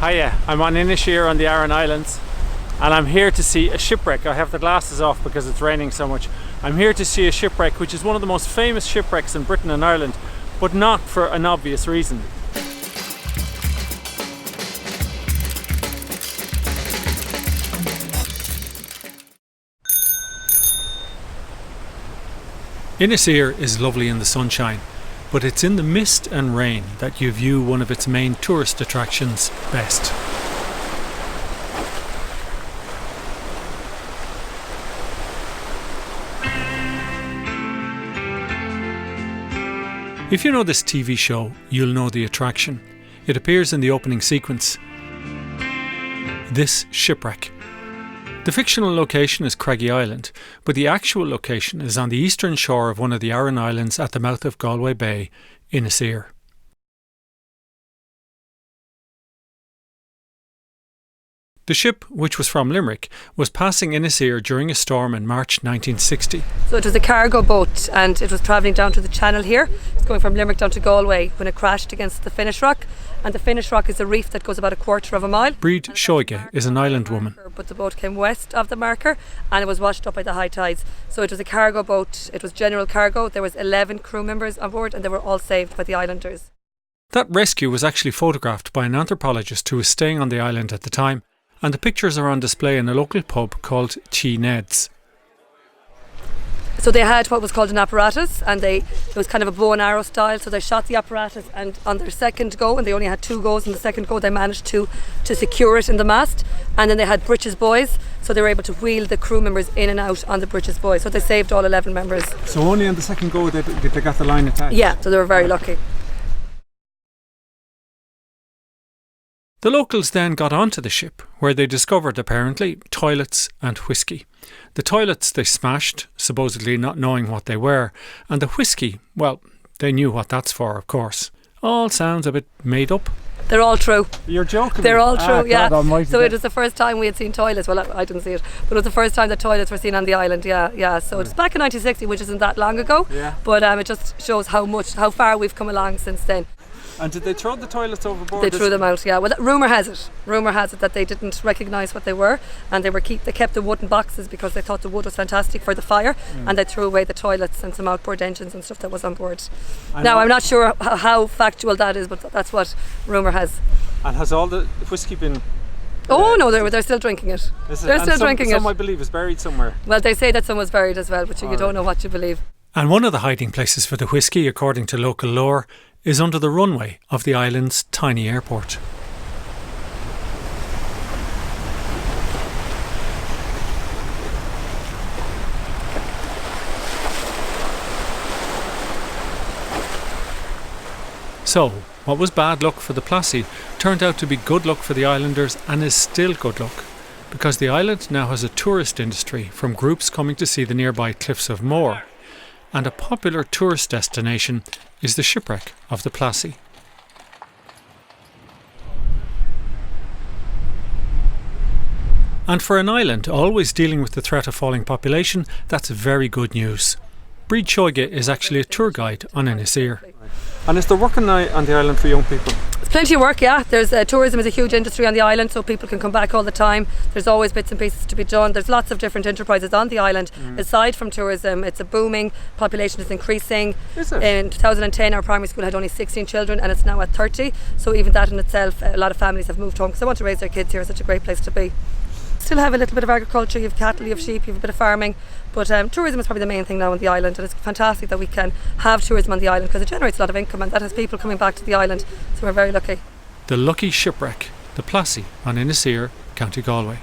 Hiya, I'm on Inisheer on the Aran Islands and I'm here to see a shipwreck. I have the glasses off because it's raining so much. I'm here to see a shipwreck which is one of the most famous shipwrecks in Britain and Ireland, but not for an obvious reason. Inisheer is lovely in the sunshine, but it's in the mist and rain that you view one of its main tourist attractions best. If you know this TV show, you'll know the attraction. It appears in the opening sequence. This shipwreck. The fictional location is Craggy Island, but the actual location is on the eastern shore of one of the Aran Islands at the mouth of Galway Bay, Inisheer. The ship, which was from Limerick, was passing Inisheer during a storm in March 1960. So it was a cargo boat and it was travelling down to the channel here. It's going from Limerick down to Galway when it crashed against the Finish Rock. And the Finish Rock is a reef that goes about a quarter of a mile. Bríd Seoige is an island woman. But the boat came west of the marker and it was washed up by the high tides. So it was a cargo boat, it was general cargo. There was 11 crew members on board and they were all saved by the islanders. That rescue was actually photographed by an anthropologist who was staying on the island at the time, and the pictures are on display in a local pub called Chi Ned's. So they had what was called an apparatus, and it was kind of a bow and arrow style, so they shot the apparatus, and on their second go, and they only had 2 goes in the second go, they managed to secure it in the mast. And then they had britches buoys, so they were able to wheel the crew members in and out on the britches buoys, so they saved all 11 members. So only on the second go did they got the line attached? Yeah, so they were very lucky. The locals then got onto the ship, where they discovered, apparently, toilets and whiskey. The toilets they smashed, supposedly not knowing what they were, and the whiskey, well, they knew what that's for, of course. All sounds a bit made up. They're all true. You're joking? They're all true, yeah. So it is was the first time we had seen toilets. Well, I didn't see it, but it was the first time that toilets were seen on the island, yeah. So it's back in 1960, which isn't that long ago, but it just shows how far we've come along since then. And did they throw the toilets overboard? They threw them out, yeah. Well, rumour has it that they didn't recognise what they were, and they kept the wooden boxes because they thought the wood was fantastic for the fire, and they threw away the toilets and some outboard engines and stuff that was on board. Now, I'm not sure how factual that is, but that's what rumour has. And has all the whiskey been... Oh no, they're still drinking it. They're still drinking it. Some I believe is buried somewhere. Well, they say that some was buried as well, but you don't know what you believe. And one of the hiding places for the whiskey, according to local lore, is under the runway of the island's tiny airport. So, what was bad luck for the Plassey turned out to be good luck for the islanders, and is still good luck, because the island now has a tourist industry from groups coming to see the nearby cliffs of Moher, and a popular tourist destination is the shipwreck of the Plassey. And for an island always dealing with the threat of falling population, that's very good news. Bríd Seoige is actually a tour guide on Inisheer. And is there work on the island for young people? There's plenty of work, yeah. Tourism is a huge industry on the island, so people can come back all the time. There's always bits and pieces to be done. There's lots of different enterprises on the island. Aside from tourism, it's a booming, population is increasing. Is it? In 2010 our primary school had only 16 children and it's now at 30, so even that in itself, a lot of families have moved home because they want to raise their kids here. It's such a great place to be. Still have a little bit of agriculture, you have cattle, you have sheep, you have a bit of farming, but tourism is probably the main thing now on the island, and it's fantastic that we can have tourism on the island because it generates a lot of income and that has people coming back to the island, so we're very lucky. The lucky shipwreck, the Plassey on Inisheer, County Galway.